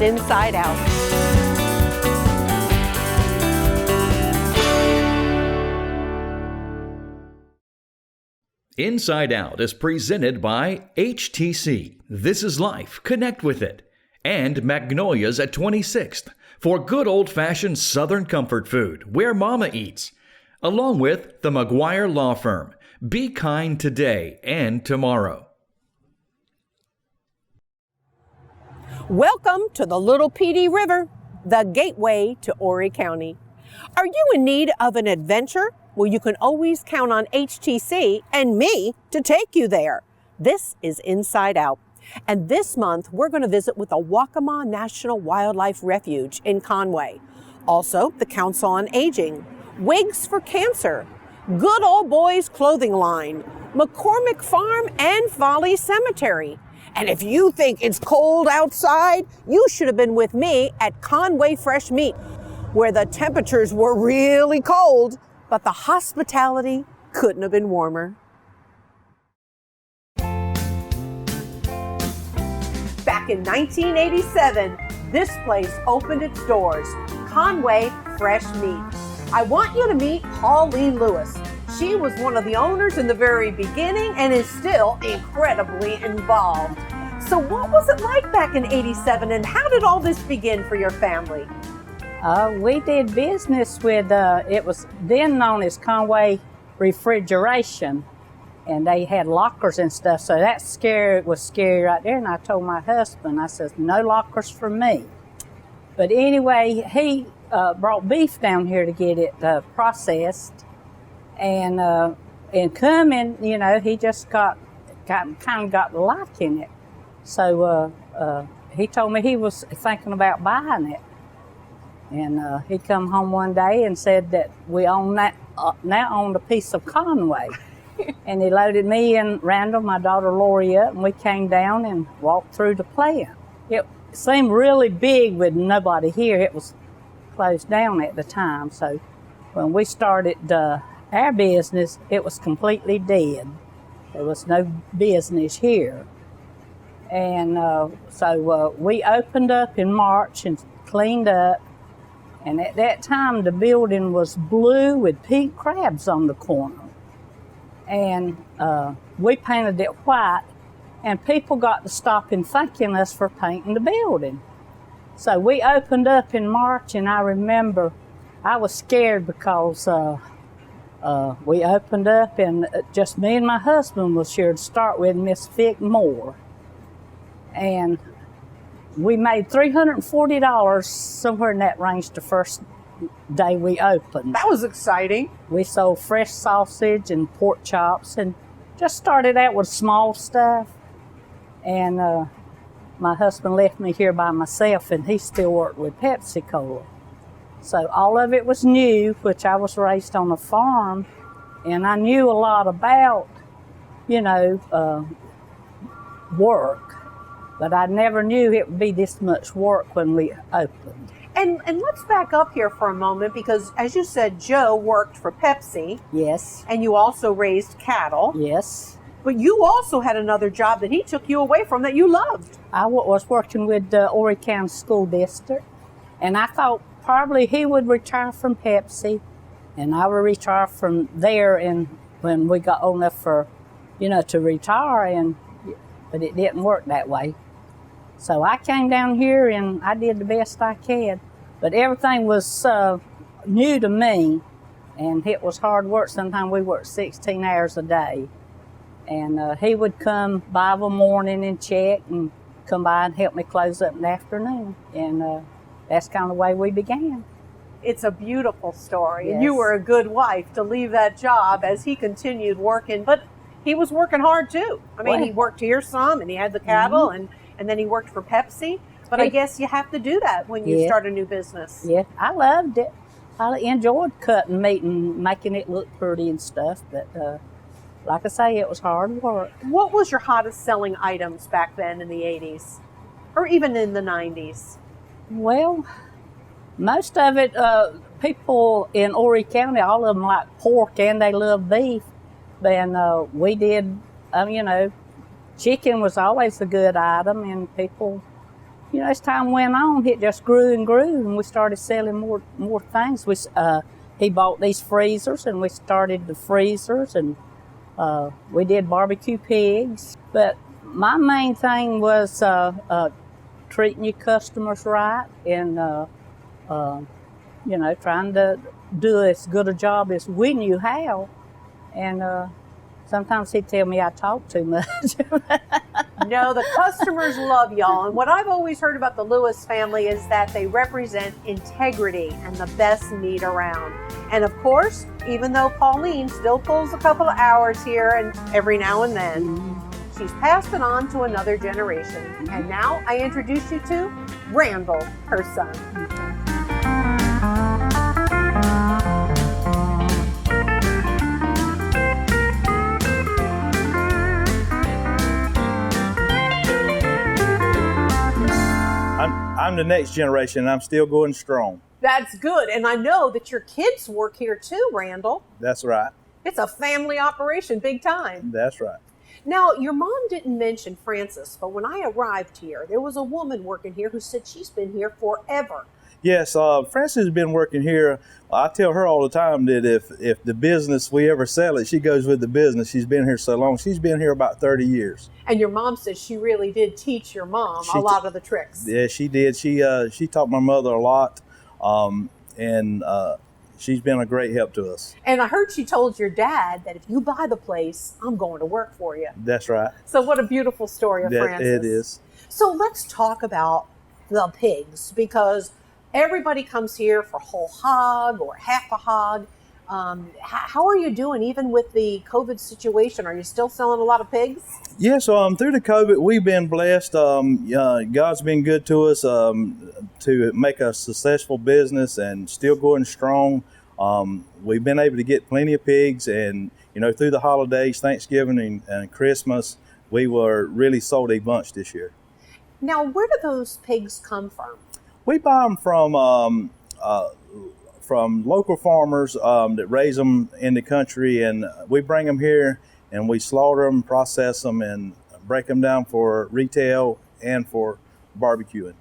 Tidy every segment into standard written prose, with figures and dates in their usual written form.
Inside Out. Inside Out is presented by HTC. This is Life. Connect with it. And Magnolia's at 26th for good old-fashioned Southern comfort food where Mama eats. Along with the McGuire Law Firm. Be kind today and tomorrow. Welcome to the Little Petey River, the gateway to Horry County. Are you in need of an adventure? Well, you can always count on HTC and me to take you there. This is Inside Out. And this month, we're going to visit with the Waccamaw National Wildlife Refuge in Conway. Also, the Council on Aging, Wigs For Cancer, Good Ole Boys clothing line, McCormick Farm, and Folly Cemetery. And if you think it's cold outside, you should have been with me at Conway Fresh Meat, where the temperatures were really cold, but the hospitality couldn't have been warmer. Back in 1987, this place opened its doors, Conway Fresh Meat. I want you to meet Pauline Lewis. She was one of the owners in the very beginning and is still incredibly involved. So what was it like back in 87 and how did all this begin for your family? We did business with, it was then known as Conway Refrigeration, and they had lockers and stuff, so that was scary right there. And I told my husband, I said, no lockers for me. But anyway, he brought beef down here to get it processed. And coming, you know, he just got liking it. So he told me he was thinking about buying it. And he come home one day and said that we now owned a piece of Conway. And he loaded me and Randall, my daughter Lori, up, and we came down and walked through the plant. It seemed really big with nobody here. It was closed down at the time. So when we started our business, it was completely dead. There was no business here. And so we opened up in March and cleaned up. And at that time, the building was blue with pink crabs on the corner. And we painted it white, and people got to stop and thanking us for painting the building. So we opened up in March, and I remember I was scared because we opened up, and just me and my husband was here to start with, Miss Vic Moore. And we made $340 somewhere in that range the first day we opened. That was exciting. We sold fresh sausage and pork chops and just started out with small stuff. And my husband left me here by myself, and he still worked with Pepsi Cola. So all of it was new, which I was raised on a farm, and I knew a lot about, you know, work. But I never knew it would be this much work when we opened. And let's back up here for a moment because, as you said, Joe worked for Pepsi. Yes. And you also raised cattle. Yes. But you also had another job that he took you away from that you loved. I was working with the Horry County School District, and I thought probably he would retire from Pepsi, and I would retire from there. And when we got old enough for, you know, to retire, but it didn't work that way. So I came down here and I did the best I could, but everything was new to me, and it was hard work. Sometimes we worked 16 hours a day, and he would come by of a morning and check and come by and help me close up in the afternoon, and that's kind of the way we began. It's a beautiful story, yes. And you were a good wife to leave that job as he continued working, but he was working hard too. I mean, he worked here some, and he had the cattle, and then he worked for Pepsi. But I guess you have to do that when you start a new business. Yeah, I loved it. I enjoyed cutting meat and making it look pretty and stuff. But like I say, it was hard work. What was your hottest selling items back then in the 80s? Or even in the 90s? Well, most of it, people in Horry County, all of them like pork and they love beef. And we did, you know, chicken was always a good item, and people as time went on, it just grew and grew, and we started selling more things. He bought these freezers, and we started the freezers, and we did barbecue pigs. But my main thing was treating your customers right, and trying to do as good a job as we knew how. And sometimes he'd tell me I talk too much. No, the customers love y'all. And what I've always heard about the Lewis family is that they represent integrity and the best meat around. And of course, even though Pauline still pulls a couple of hours here and every now and then, she's passed it on to another generation. And now I introduce you to Randall, her son. I'm the next generation, and I'm still going strong. That's good. And I know that your kids work here too, Randall. That's right. It's a family operation, big time. That's right. Now, your mom didn't mention Frances, but when I arrived here, there was a woman working here who said she's been here forever. Yes, Frances has been working here. I tell her all the time that if the business, we ever sell it, she goes with the business. She's been here so long. She's been here about 30 years. And your mom says she really did teach your mom a lot of the tricks. Yeah, she did. She taught my mother a lot, and she's been a great help to us. And I heard she told your dad that if you buy the place, I'm going to work for you. That's right. So what a beautiful story of Frances. It is. So let's talk about the pigs, because everybody comes here for whole hog or half a hog. How are you doing, even with the COVID situation? Are you still selling a lot of pigs? Yes, through the COVID, we've been blessed. God's been good to us to make a successful business and still going strong. We've been able to get plenty of pigs, and through the holidays, Thanksgiving and Christmas, we were really sold a bunch this year. Now, where do those pigs come from? We buy them from local farmers that raise them in the country, and we bring them here and we slaughter them, process them, and break them down for retail and for barbecuing.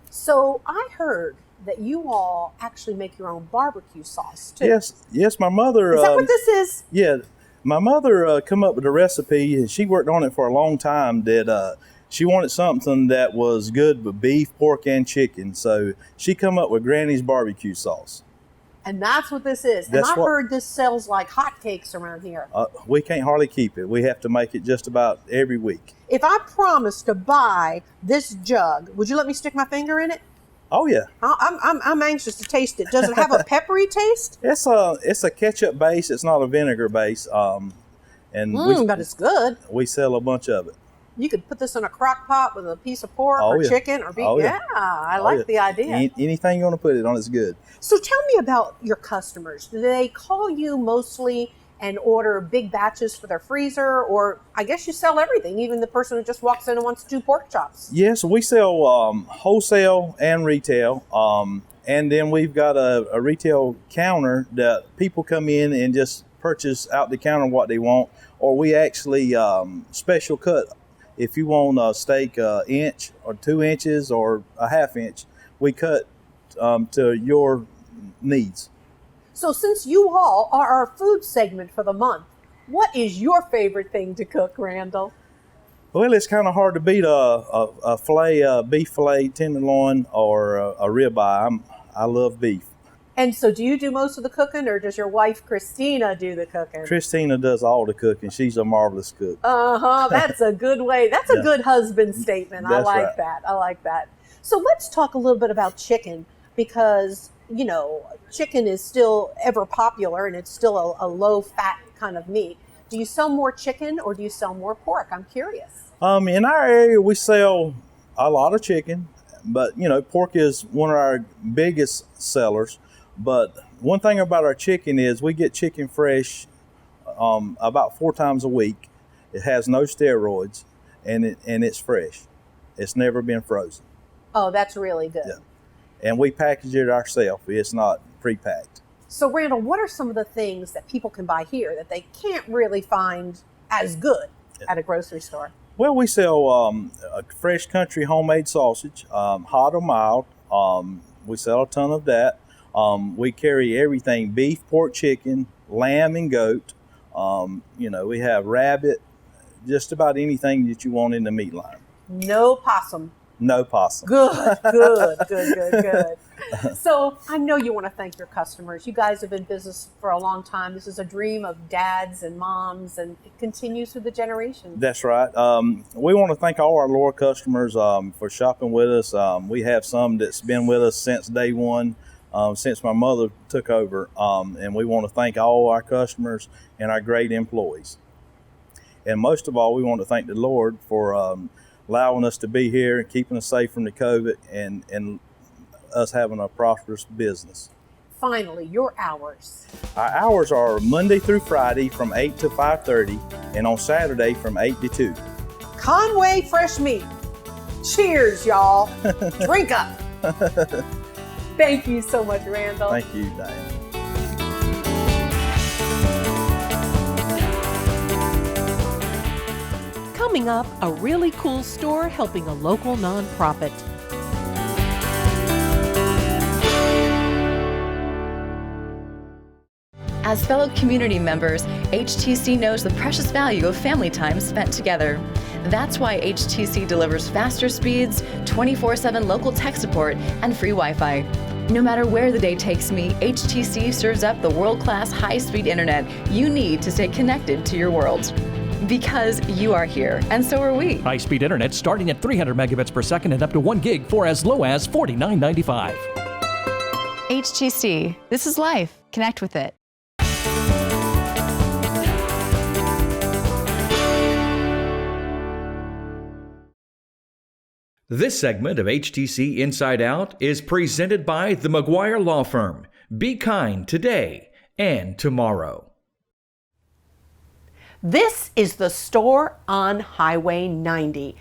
So I heard that you all actually make your own barbecue sauce too. Yes, my mother. Is that what this is? Yeah, my mother come up with a recipe, and she worked on it for a long time. That she wanted something that was good with beef, pork, and chicken. So she come up with Granny's barbecue sauce. And that's what this is. And I heard this sells like hotcakes around here. We can't hardly keep it. We have to make it just about every week. If I promise to buy this jug, would you let me stick my finger in it? Oh yeah. I'm anxious to taste it. Does it have a peppery taste? It's a ketchup base. It's not a vinegar base. But it's good. We sell a bunch of it. You could put this in a crock pot with a piece of pork or chicken or beef. I like the idea. Anything you want to put it on is good. So tell me about your customers. Do they call you mostly and order big batches for their freezer? Or I guess you sell everything, even the person who just walks in and wants 2 pork chops. Yes, we sell wholesale and retail. And then we've got a retail counter that people come in and just purchase out the counter what they want. Or we actually special cut. If you want a steak 1 inch or 2 inches or a ½ inch, we cut to your needs. So since you all are our food segment for the month, what is your favorite thing to cook, Randall? Well, it's kind of hard to beat a fillet, beef fillet, tenderloin, or a ribeye. I love beef. And so do you do most of the cooking, or does your wife, Christina, do the cooking? Christina does all the cooking. She's a marvelous cook. That's a good way. That's a good husband statement. I like that. I like that. So let's talk a little bit about chicken, because, chicken is still ever popular, and it's still a low-fat kind of meat. Do you sell more chicken, or do you sell more pork? I'm curious. In our area, we sell a lot of chicken, but, pork is one of our biggest sellers. But one thing about our chicken is we get chicken fresh about 4 times a week. It has no steroids, and it's fresh. It's never been frozen. Oh, that's really good. Yeah. And we package it ourselves. It's not pre-packed. So, Randall, what are some of the things that people can buy here that they can't really find as good at a grocery store? Well, we sell a fresh country homemade sausage, hot or mild. We sell a ton of that. We carry everything: beef, pork, chicken, lamb, and goat. We have rabbit, just about anything that you want in the meat line. No possum. No possum. Good, good, good, good, good. So I know you want to thank your customers. You guys have been in business for a long time. This is a dream of dads and moms, and it continues through the generations. That's right. We want to thank all our loyal customers for shopping with us. We have some that's been with us since day one, since my mother took over. And we want to thank all our customers and our great employees. And most of all, we want to thank the Lord for allowing us to be here and keeping us safe from the COVID and us having a prosperous business. Finally, your hours. Our hours are Monday through Friday from 8 to 5:30 and on Saturday from 8 to 2. Conway Fresh Meat. Cheers, y'all. Drink up. Thank you so much, Randall. Thank you, Diane. Coming up, a really cool store helping a local nonprofit. As fellow community members, HTC knows the precious value of family time spent together. That's why HTC delivers faster speeds, 24/7 local tech support, and free Wi-Fi. No matter where the day takes me, HTC serves up the world-class high-speed internet you need to stay connected to your world. Because you are here, and so are we. High-speed internet starting at 300 megabits per second and up to 1 gig for as low as $49.95. HTC. This is life. Connect with it. This segment of HTC Inside Out is presented by the McGuire Law Firm. Be kind today and tomorrow. This is the store on Highway 90.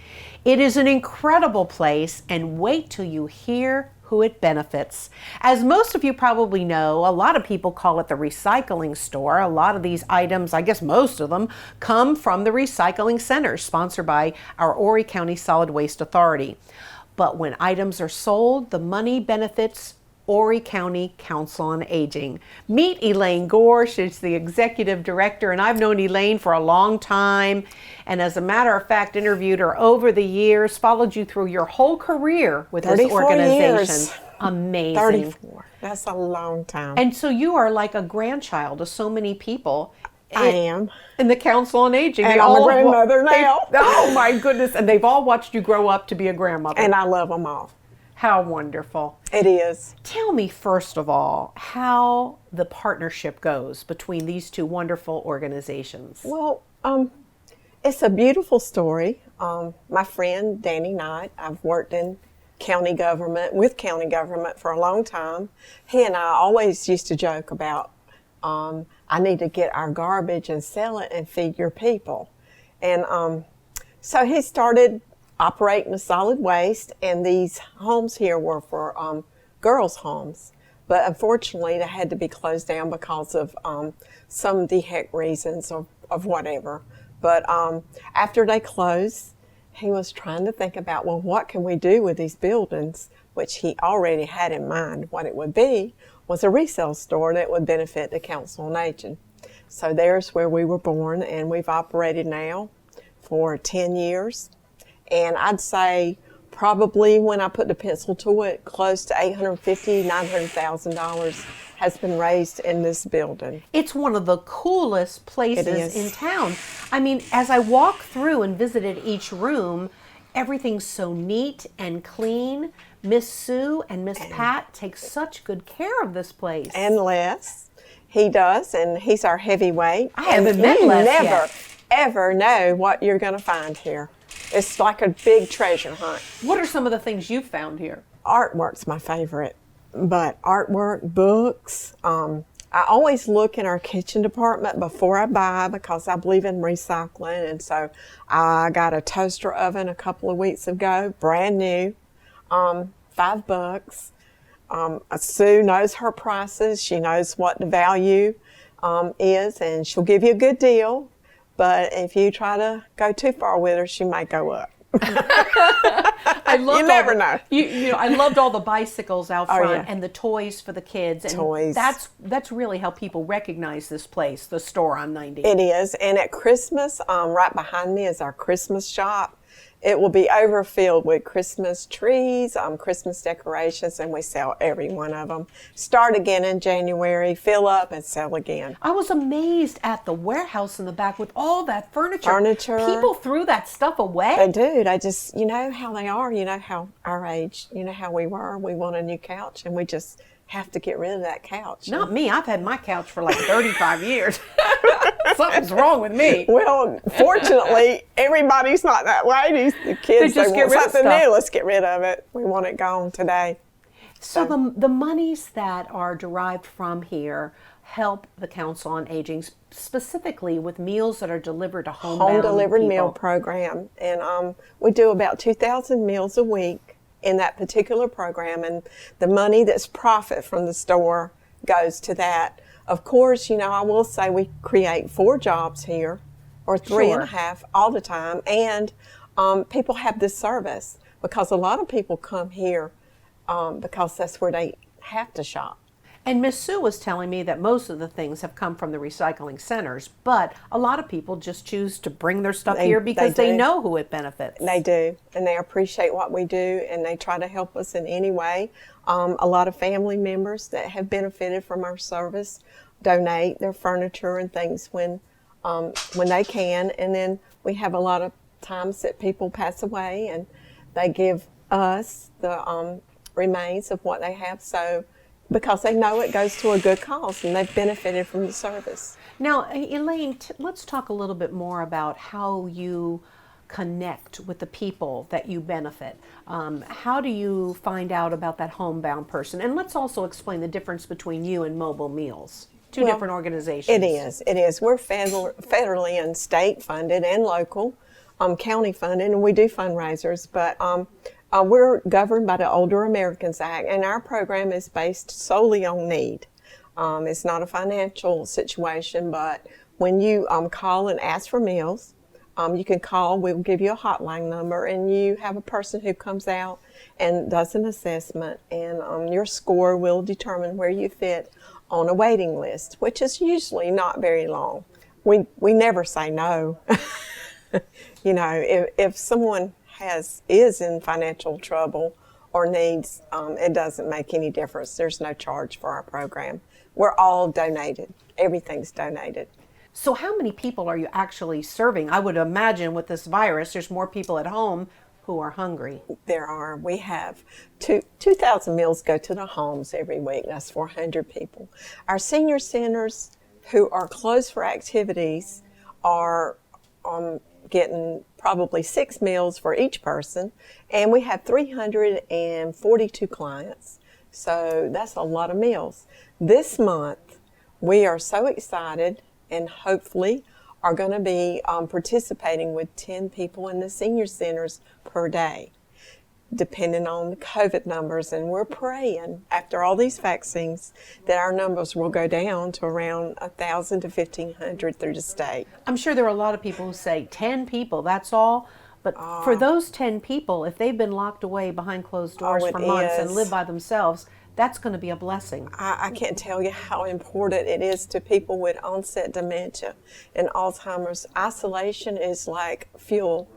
It is an incredible place, and wait till you hear who it benefits. As most of you probably know, a lot of people call it the recycling store. A lot of these items, I guess most of them, come from the recycling center sponsored by our Horry County Solid Waste Authority. But when items are sold, the money benefits Horry County Council on Aging. Meet Elaine Gore. She's the executive director, and I've known Elaine for a long time, and as a matter of fact, interviewed her over the years, followed you through your whole career with this organization. Years. Amazing. 34. That's a long time. And so you are like a grandchild of so many people. I am. In the Council on Aging. And I'm a grandmother now. Oh my goodness. And they've all watched you grow up to be a grandmother. And I love them all. How wonderful. It is. Tell me, first of all, how the partnership goes between these two wonderful organizations. Well, it's a beautiful story. My friend, Danny Knight, I've worked in county government, with county government for a long time. He and I always used to joke about, I need to get our garbage and sell it and feed your people. And so he started operating the solid waste, and these homes here were for girls' homes. But unfortunately, they had to be closed down because of some DHEC reasons of whatever. But after they closed, he was trying to think about, well, what can we do with these buildings, which he already had in mind. What it would be was a resale store that would benefit the Council on Aging. So there's where we were born, and we've operated now for 10 years. And I'd say probably when I put the pencil to it, close to $850,000, $900,000 has been raised in this building. It's one of the coolest places in town. I mean, as I walked through and visited each room, everything's so neat and clean. Miss Sue and Miss Pat take such good care of this place. And Les, he does, and he's our heavyweight. I haven't met Les yet. You never, ever know what you're going to find here. It's like a big treasure hunt. What are some of the things you've found here? Artwork's my favorite, but artwork, books. I always look in our kitchen department before I buy because I believe in recycling. And so I got a toaster oven a couple of weeks ago, brand new, $5. Sue knows her prices. She knows what the value is, and she'll give you a good deal. But if you try to go too far with her, she might go up. If you try to go too far with her, she might go up. I loved You never know. I loved all the bicycles out front yeah. and the toys for the kids. And Toys. That's really how people recognize this place, the store on 90. It is. And at Christmas, right behind me is our Christmas shop. It will be overfilled with Christmas trees, Christmas decorations, and we sell every one of them. Start again in January, fill up, and sell again. I was amazed at the warehouse in the back with all that furniture. People threw that stuff away. They do. They just, you know how they are, you know how our age, you know how we were. We want a new couch, and we just have to get rid of that couch. Not me. I've had my couch for like 35 years. Something's wrong with me. Well, fortunately, everybody's not that way. The kids, just they get want rid of something stuff. new. Let's get rid of it. We want it gone today. So the monies that are derived from here help the Council on Aging specifically with meals that are delivered to home delivered meal program, and we do about 2,000 meals a week in that particular program, and the money that's profit from the store goes to that. Of course, you know, I will say we create 4 jobs here, or 3.5 all the time, and people have this service because a lot of people come here because that's where they have to shop. And Miss Sue was telling me that most of the things have come from the recycling centers, but a lot of people just choose to bring their stuff here because they know who it benefits. They do, and they appreciate what we do, and they try to help us in any way. A lot of family members that have benefited from our service donate their furniture and things when they can, and then we have a lot of times that people pass away, and they give us the remains of what they have. So. Because they know it goes to a good cause and they've benefited from the service. Now, Elaine, let's talk a little bit more about how you connect with the people that you benefit. How do you find out about that homebound person? And let's also explain the difference between you and Mobile Meals. Two different organizations. It is. We're federally and state funded and local, county funded, and we do fundraisers, but we're governed by the Older Americans Act, and our program is based solely on need. It's not a financial situation, but when you call and ask for meals, you can call, we'll give you a hotline number, and you have a person who comes out and does an assessment, and your score will determine where you fit on a waiting list, which is usually not very long. We never say no. You know, if someone is in financial trouble or needs, it doesn't make any difference. There's no charge for our program. We're all donated. Everything's donated. So how many people are you actually serving? I would imagine with this virus, there's more people at home who are hungry. There are. We have 2,000 meals go to the homes every week. That's 400 people. Our senior centers who are closed for activities are getting probably 6 meals for each person, and we have 342 clients. So that's a lot of meals. This month, we are so excited and hopefully are going to be participating with 10 people in the senior centers per day, depending on the COVID numbers. And we're praying after all these vaccines that our numbers will go down to around 1,000 to 1,500 through the state. I'm sure there are a lot of people who say 10 people, that's all. But for those 10 people, if they've been locked away behind closed doors for months and live by themselves, that's going to be a blessing. I can't tell you how important it is to people with onset dementia and Alzheimer's. Isolation is like fuel.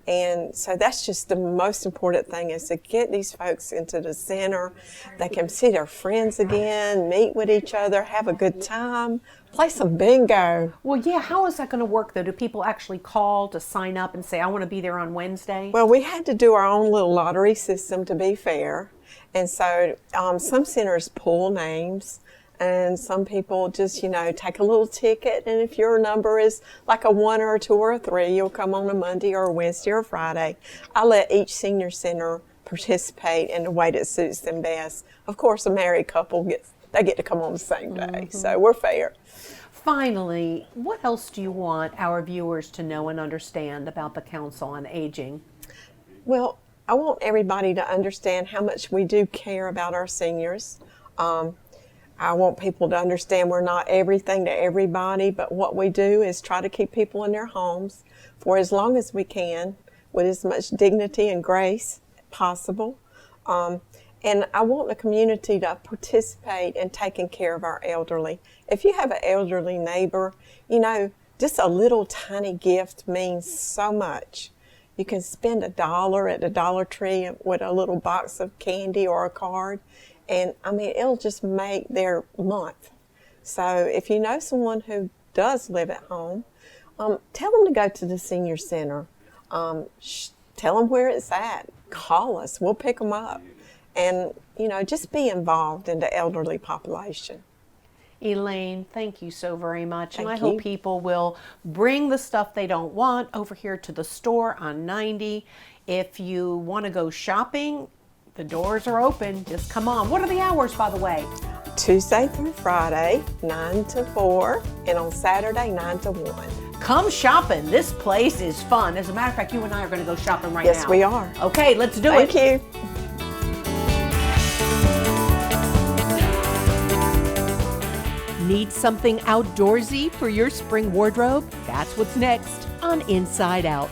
And so that's just the most important thing, is to get these folks into the center. They can see their friends again, meet with each other, have a good time, play some bingo. Well, yeah, how is that going to work, though? Do people actually call to sign up and say, I want to be there on Wednesday? Well, we had to do our own little lottery system to be fair. And so some centers pull names, and some people just, take a little ticket. And if your number is like a 1 or a 2 or a 3, you'll come on a Monday or a Wednesday or a Friday. I let each senior center participate in the way that suits them best. Of course, a married couple get to come on the same day. So we're fair. Finally, what else do you want our viewers to know and understand about the Council on Aging? Well, I want everybody to understand how much we do care about our seniors. I want people to understand we're not everything to everybody, but what we do is try to keep people in their homes for as long as we can with as much dignity and grace possible. And I want the community to participate in taking care of our elderly. If you have an elderly neighbor, you know, just a little tiny gift means so much. You can spend $1 at the Dollar Tree with a little box of candy or a card, and I mean, it'll just make their month. So if you know someone who does live at home, tell them to go to the senior center. Tell them where it's at. Call us. We'll pick them up. And, you know, just be involved in the elderly population. Elaine, thank you so very much. And I Thank hope you. people will bring the stuff they don't want over here to the store on 90. If you want to go shopping, the doors are open. Just come on. What are the hours, by the way? Tuesday through Friday, 9 to 4, and on Saturday, 9 to 1. Come shopping. This place is fun. As a matter of fact, you and I are going to go shopping right now. Yes, we are. Okay, let's do it. Thank you. Need something outdoorsy for your spring wardrobe? That's what's next on Inside Out.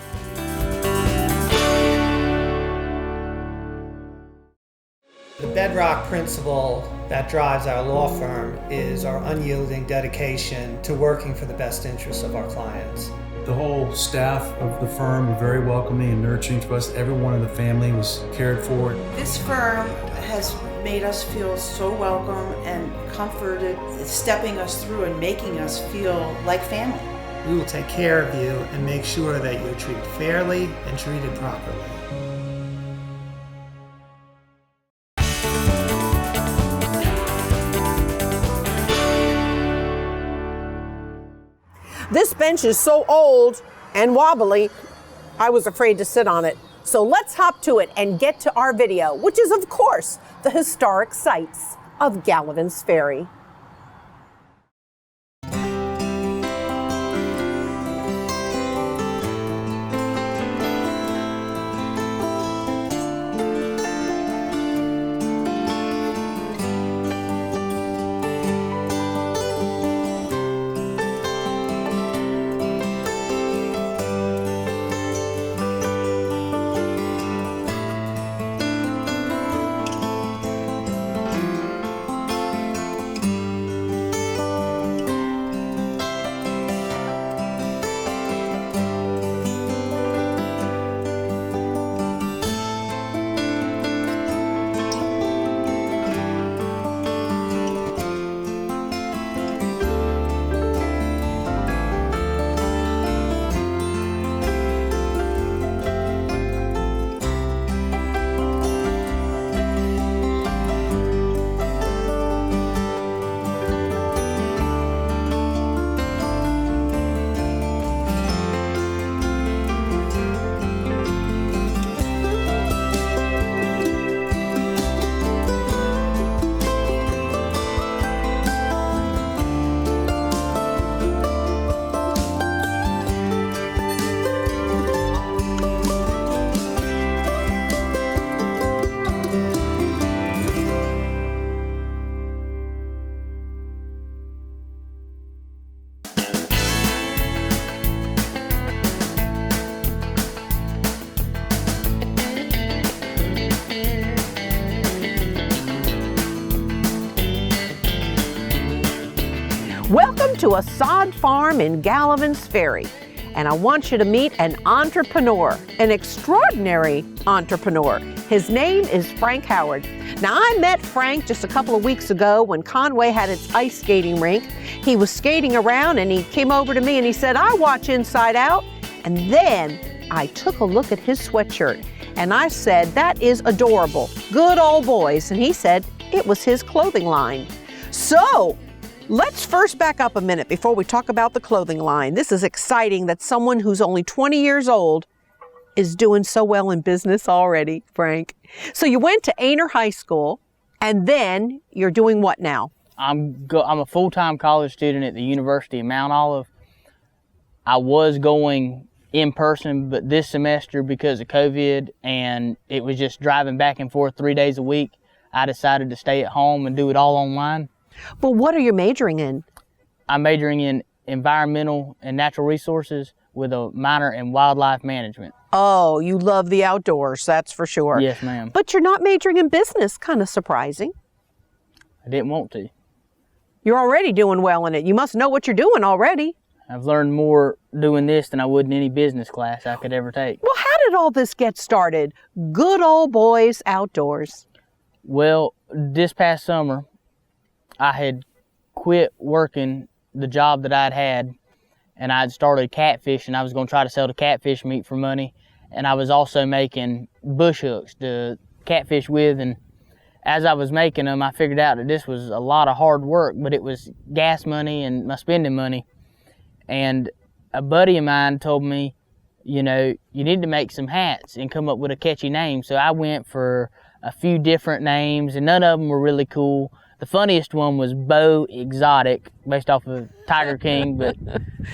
The bedrock principle that drives our law firm is our unyielding dedication to working for the best interests of our clients. The whole staff of the firm were very welcoming and nurturing to us. Everyone in the family was cared for. This firm has made us feel so welcome and comforted, stepping us through and making us feel like family. We will take care of you and make sure that you're treated fairly and treated properly. This bench is so old and wobbly, I was afraid to sit on it. So let's hop to it and get to our video, which is, of course, the historic sights of Galivant's Ferry. Welcome to a sod farm in Galivant's Ferry, and I want you to meet an entrepreneur, an extraordinary entrepreneur. His name is Frank Howard. Now, I met Frank just a couple of weeks ago when Conway had its ice skating rink. He was skating around and he came over to me and he said, "I watch Inside Out." And then I took a look at his sweatshirt and I said, "That is adorable. Good Ole Boys." And he said it was his clothing line. So, let's first back up a minute before we talk about the clothing line. This is exciting that someone who's only 20 years old is doing so well in business already, Frank. So you went to Aynor High School, and then you're doing what now? I'm a full-time college student at the University of Mount Olive. I was going in person, but this semester, because of COVID, and it was just driving back and forth 3 days a week, I decided to stay at home and do it all online. But what are you majoring in? I'm majoring in environmental and natural resources with a minor in wildlife management. Oh, you love the outdoors, that's for sure. Yes, ma'am. But you're not majoring in business, kind of surprising. I didn't want to. You're already doing well in it. You must know what you're doing already. I've learned more doing this than I would in any business class I could ever take. Well, how did all this get started? Good Old Boys Outdoors. Well, this past summer, I had quit working the job that I'd had, and I'd started catfishing. I was going to try to sell the catfish meat for money, and I was also making bush hooks to catfish with. And as I was making them, I figured out that this was a lot of hard work, but it was gas money and my spending money. And a buddy of mine told me, you know, you need to make some hats and come up with a catchy name. So I went for a few different names, and none of them were really cool. The funniest one was Bo Exotic, based off of Tiger King, but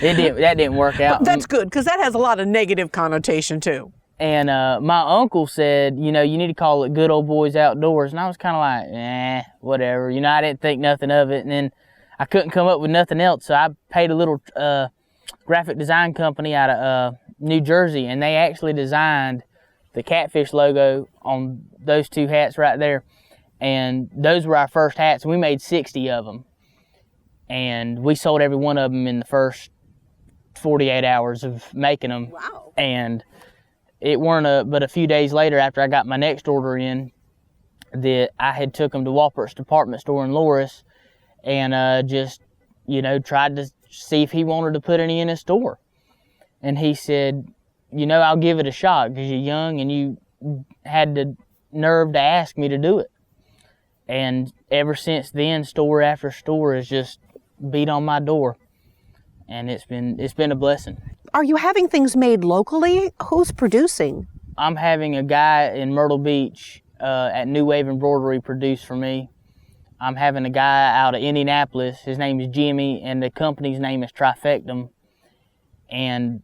that didn't work out. That's good, because that has a lot of negative connotation too. And my uncle said, you know, you need to call it Good Old Boys Outdoors. And I was kind of like, whatever. You know, I didn't think nothing of it. And then I couldn't come up with nothing else, so I paid a little graphic design company out of New Jersey, and they actually designed the catfish logo on those two hats right there. And those were our first hats. We made 60 of them. And we sold every one of them in the first 48 hours of making them. Wow. And it weren't but a few days later, after I got my next order in, that I had took them to Walpert's department store in Loris and just, you know, tried to see if he wanted to put any in his store. And he said, you know, I'll give it a shot because you're young and you had the nerve to ask me to do it. And ever since then, store after store has just beat on my door. And it's been a blessing. Are you having things made locally? Who's producing? I'm having a guy in Myrtle Beach at New Wave Embroidery produce for me. I'm having a guy out of Indianapolis. His name is Jimmy, and the company's name is Trifectum. And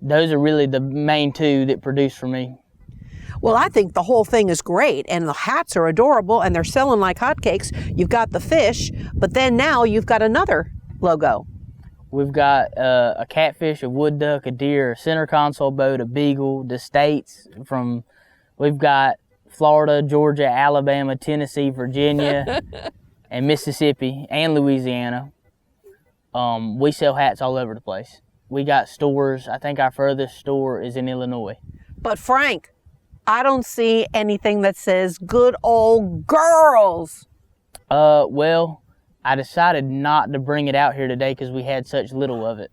those are really the main two that produce for me. Well, I think the whole thing is great, and the hats are adorable, and they're selling like hotcakes. You've got the fish, but then now you've got another logo. We've got a catfish, a wood duck, a deer, a center console boat, a beagle, the states we've got Florida, Georgia, Alabama, Tennessee, Virginia, and Mississippi, and Louisiana. We sell hats all over the place. We got stores. I think our furthest store is in Illinois. But Frank, I don't see anything that says Good Old Girls. Well, I decided not to bring it out here today because we had such little of it.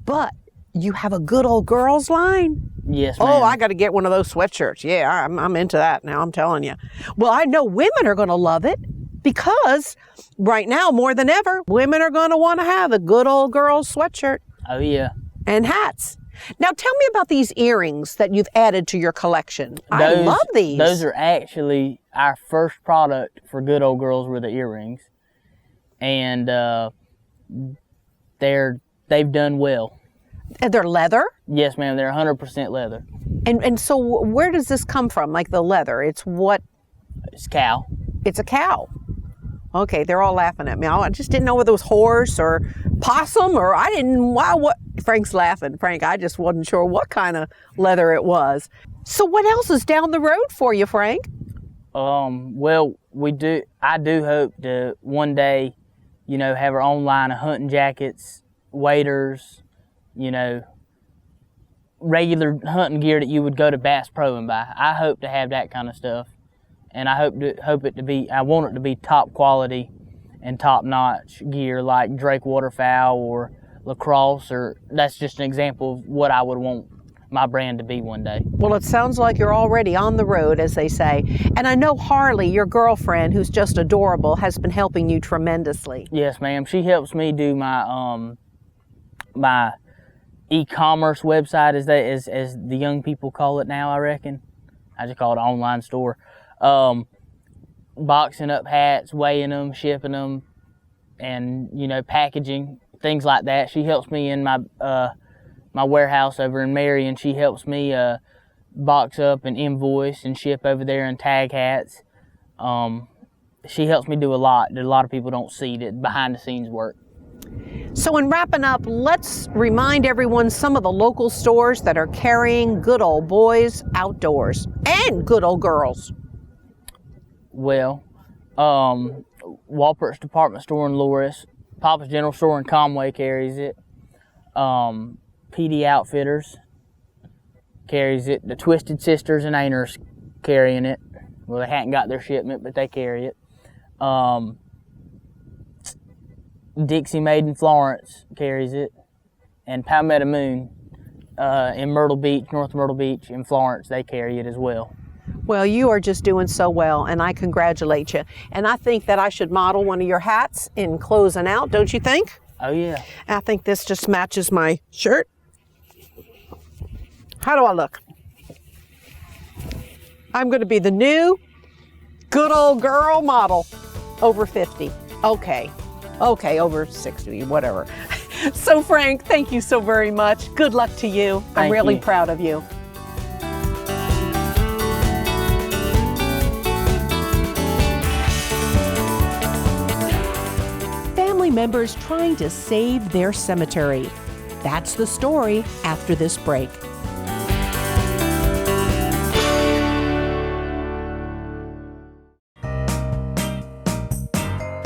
But you have a Good Old Girls line? Yes, ma'am. Oh, I got to get one of those sweatshirts. Yeah, I'm into that now, I'm telling you. Well, I know women are going to love it because right now, more than ever, women are going to want to have a Good Old Girls sweatshirt. Oh, yeah. And hats. Now, tell me about these earrings that you've added to your collection. I love these. Those are actually our first product for Good Old Girls were the earrings. And they've done well. And they're leather? Yes, ma'am. They're 100% leather. And so where does this come from, like the leather? It's what? It's cow. It's a cow. Okay, they're all laughing at me. I just didn't know whether it was horse or possum or what? Frank's laughing. Frank, I just wasn't sure what kind of leather it was. So what else is down the road for you, Frank? Well, I do hope to one day, you know, have our own line of hunting jackets, waders, you know, regular hunting gear that you would go to Bass Pro and buy. I hope to have that kind of stuff. And I I want it to be top quality and top notch gear like Drake waterfowl or lacrosse, or that's just an example of what I would want my brand to be one day. Well, it sounds like you're already on the road, as they say. And I know Harley, your girlfriend, who's just adorable, has been helping you tremendously. Yes, ma'am. She helps me do my my e-commerce website, as the young people call it now, I reckon. I just call it an online store. Boxing up hats, weighing them, shipping them, and, you know, packaging, things like that. She helps me in my my warehouse over in Marion. She helps me box up and invoice and ship over there and tag hats. she helps me do a lot that a lot of people don't see, that behind the scenes work. So in wrapping up, let's remind everyone some of the local stores that are carrying Good Ole Boys outdoors and Good Ole Girls. Well, Walpert's Department Store in Loris, Papa's General Store in Conway carries it, PD Outfitters carries it, the Twisted Sisters in Aynor's carrying it. Well, they hadn't got their shipment, but they carry it. Dixie Made in Florence carries it, and Palmetto Moon in Myrtle Beach, North Myrtle Beach in Florence, they carry it as well. Well, you are just doing so well, and I congratulate you. And I think that I should model one of your hats in closing out, don't you think? Oh, yeah. I think this just matches my shirt. How do I look? I'm going to be the new good old girl model, over 50. Okay, over 60, whatever. So Frank, thank you so very much. Good luck to you. I'm really proud of you. Family members trying to save their cemetery. That's the story after this break.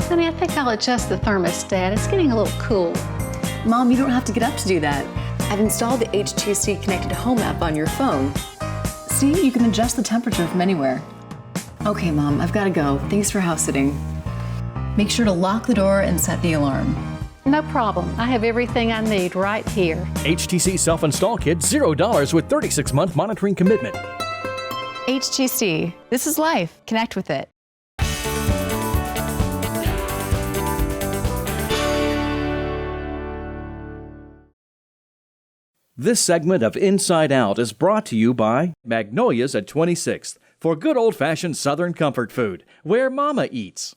Honey, I think I'll adjust the thermostat. It's getting a little cool. Mom, you don't have to get up to do that. I've installed the HTC Connected Home app on your phone. See, you can adjust the temperature from anywhere. Okay, Mom, I've got to go. Thanks for house sitting. Make sure to lock the door and set the alarm. No problem. I have everything I need right here. HTC Self-Install Kit, $0 with 36-month monitoring commitment. HTC. This is life. Connect with it. This segment of Inside Out is brought to you by Magnolia's at 26th for good old-fashioned Southern comfort food, where Mama eats.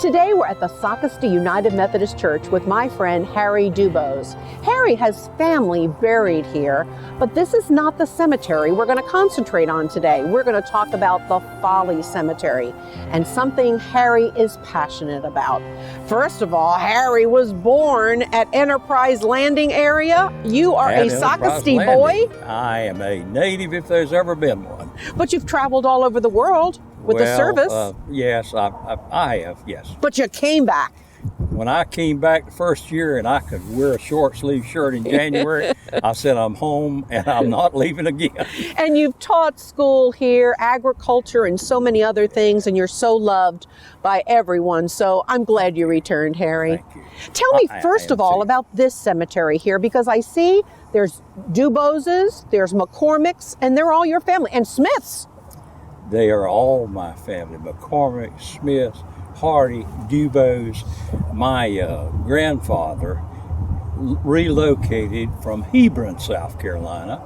Today we're at the Socastee United Methodist Church with my friend Harry Dubose. Harry has family buried here, but this is not the cemetery we're going to concentrate on today. We're going to talk about the Folly Cemetery and something Harry is passionate about. First of all, Harry was born at Enterprise Landing area. You are a Socastee boy? I am a native if there's ever been one. But you've traveled all over the world with the service. Yes, I have, yes. But you came back. When I came back the first year and I could wear a short sleeve shirt in January, I said I'm home and I'm not leaving again. And you've taught school here, agriculture and so many other things, and you're so loved by everyone. So I'm glad you returned, Harry. Thank you. Tell me first of all about this cemetery here, because I see there's Duboses, there's McCormicks, and they're all your family, and Smiths. They are all my family, McCormick, Smith, Hardy, Dubose. My grandfather relocated from Hebron, South Carolina,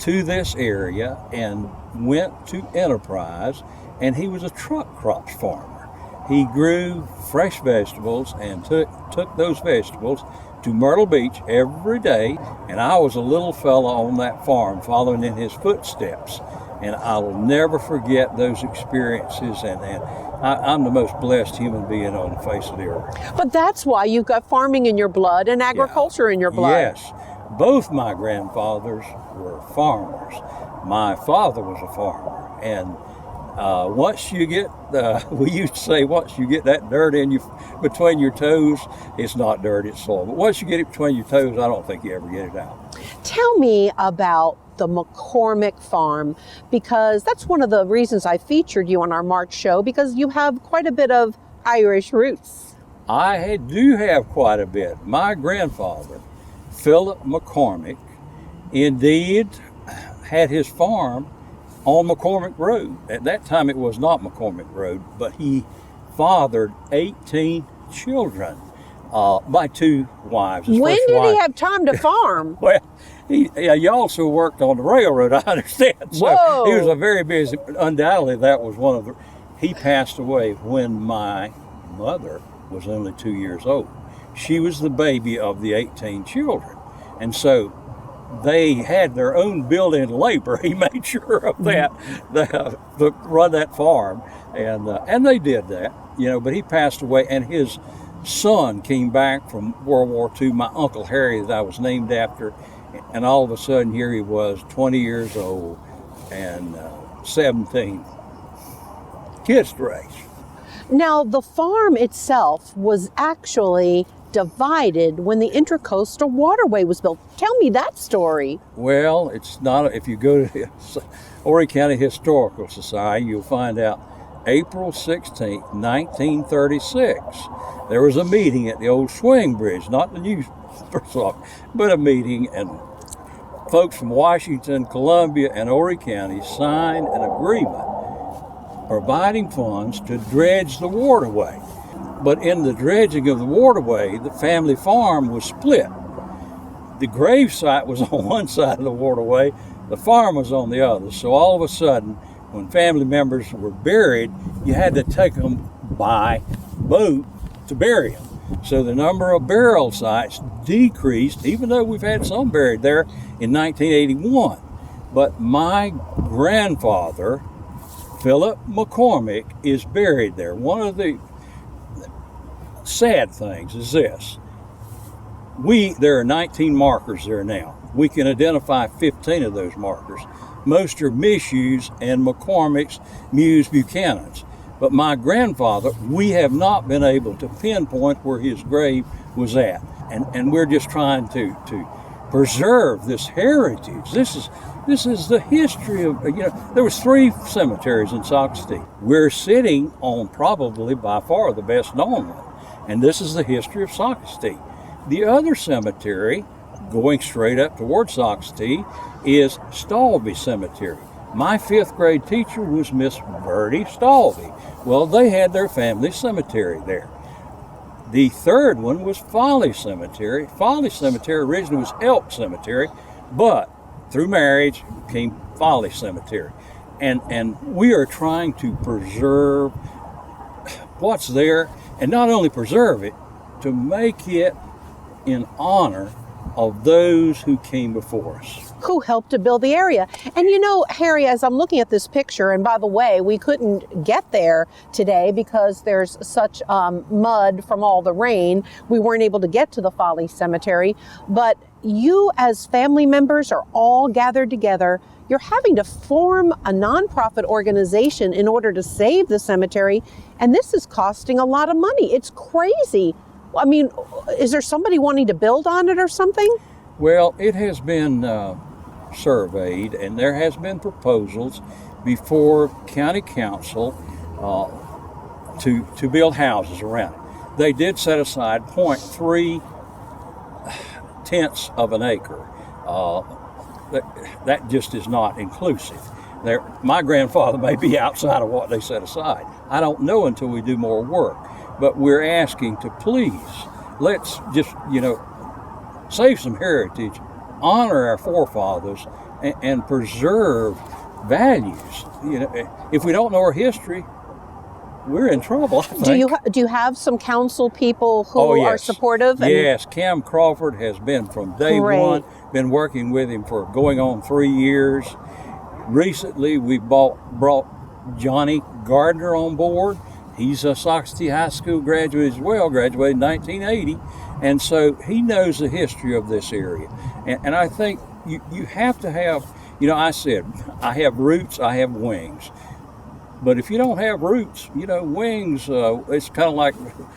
to this area and went to Enterprise, and he was a truck crops farmer. He grew fresh vegetables and took those vegetables to Myrtle Beach every day, and I was a little fella on that farm following in his footsteps. And I will never forget those experiences, and I'm the most blessed human being on the face of the earth. But that's why you've got farming in your blood and agriculture in your blood. Yes. Both my grandfathers were farmers. My father was a farmer, and once you get, we used to say, once you get that dirt in you between your toes, it's not dirt, it's soil. But once you get it between your toes, I don't think you ever get it out. Tell me about the McCormick Farm, because that's one of the reasons I featured you on our March show, because you have quite a bit of Irish roots. I do have quite a bit. My grandfather, Philip McCormick, indeed had his farm on McCormick Road. At that time it was not McCormick Road, but he fathered 18 children by two wives. When did he have time to farm? Well, he also worked on the railroad, I understand. So Whoa. he was a very busy, undoubtedly that was one of the, he passed away when my mother was only 2 years old. She was the baby of the 18 children. And so they had their own built-in labor. He made sure of that, to run that farm. And they did that, but he passed away, and his son came back from World War II, my Uncle Harry that I was named after, and all of a sudden here he was, 20 years old and 17 kids to raise. Now, the farm itself was actually divided when the Intracoastal Waterway was built. Tell me that story. Well, it's not. If you go to the Horry County Historical Society, you'll find out April 16, 1936, there was a meeting at the old swing bridge, not the new, but a meeting, and folks from Washington, Columbia, and Horry County signed an agreement providing funds to dredge the waterway. But in the dredging of the waterway, the family farm was split. The grave site was on one side of the waterway, the farm was on the other. So all of a sudden, when family members were buried, you had to take them by boat to bury them. So the number of burial sites decreased, even though we've had some buried there in 1981. But my grandfather, Philip McCormick, is buried there. One of the sad things is this. There are 19 markers there now. We can identify 15 of those markers. Most are Mishues and McCormick's Muse Buchanan's. But my grandfather, we have not been able to pinpoint where his grave was at. And we're just trying to preserve this heritage. This is the history of, there was 3 cemeteries in Sockstead. We're sitting on probably by far the best known one. And this is the history of Sockstead. The other cemetery, going straight up towards Sockstead, is Stalvey Cemetery. My 5th grade teacher was Miss Bertie Stalvey. Well, they had their family cemetery there. The third one was Folly Cemetery. Folly Cemetery originally was Elk Cemetery, but through marriage became Folly Cemetery. And we are trying to preserve what's there, and not only preserve it, to make it in honor of those who came before us, who helped to build the area. And Harry, as I'm looking at this picture, and by the way, we couldn't get there today because there's such mud from all the rain. We weren't able to get to the Folly Cemetery, but you as family members are all gathered together. You're having to form a nonprofit organization in order to save the cemetery, and this is costing a lot of money. It's crazy. I mean, is there somebody wanting to build on it or something? Well, it has been surveyed, and there has been proposals before county council to build houses around it. They did set aside 0.3 tenths of an acre. That just is not inclusive. My grandfather may be outside of what they set aside. I don't know until we do more work. But we're asking to please, let's just, save some heritage, honor our forefathers, and preserve values. If we don't know our history, we're in trouble, I think. Do you have some council people who are supportive? Yes, Cam Crawford has been from day one, been working with him for going on 3 years. Recently, we brought Johnny Gardner on board. He's a Sockstead High School graduate as well, graduated in 1980, and so he knows the history of this area. And I think you have to have, I said, I have roots, I have wings. But if you don't have roots, wings, it's kind of like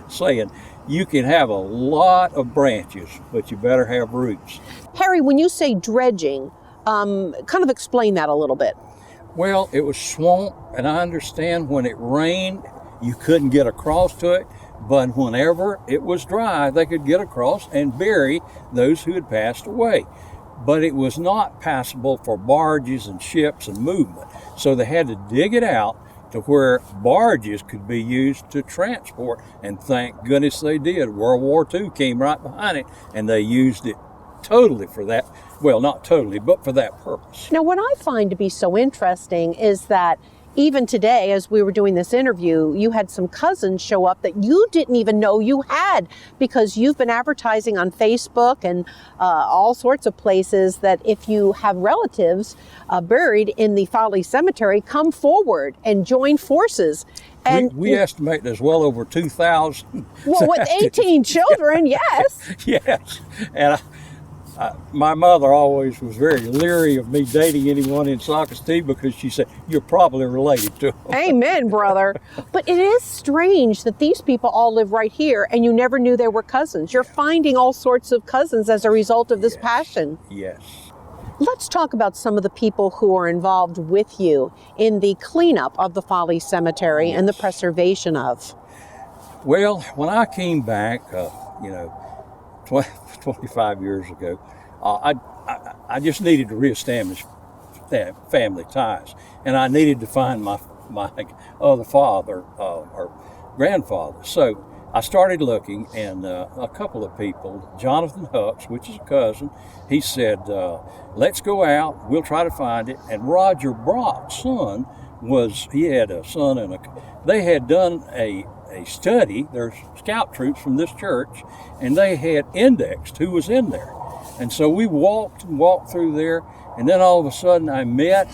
saying you can have a lot of branches, but you better have roots. Harry, when you say dredging, kind of explain that a little bit. Well, it was swamp, and I understand when it rained, you couldn't get across to it, but whenever it was dry, they could get across and bury those who had passed away. But it was not passable for barges and ships and movement. So they had to dig it out to where barges could be used to transport, and thank goodness they did. World War II came right behind it, and they used it totally for that. Well, not totally, but for that purpose. Now, what I find to be so interesting is that even today, as we were doing this interview, you had some cousins show up that you didn't even know you had, because you've been advertising on Facebook and all sorts of places that if you have relatives buried in the Folly Cemetery, come forward and join forces. And we estimate there's well over 2,000. Well, with 18 children, yes. Yes. And my mother always was very leery of me dating anyone in Socastee because she said, you're probably related to them. Amen, brother. But it is strange that these people all live right here and you never knew they were cousins. You're finding all sorts of cousins as a result of this passion. Yes. Let's talk about some of the people who are involved with you in the cleanup of the Folly Cemetery and the preservation of. Well, when I came back, 25 years ago, I just needed to reestablish that family ties, and I needed to find my other father or grandfather. So I started looking, and a couple of people, Jonathan Hucks, which is a cousin, he said, let's go out, we'll try to find it. And Roger Brock's son he had a son, they had done a study. There's scout troops from this church, and they had indexed who was in there. And so we walked through there, and then all of a sudden I met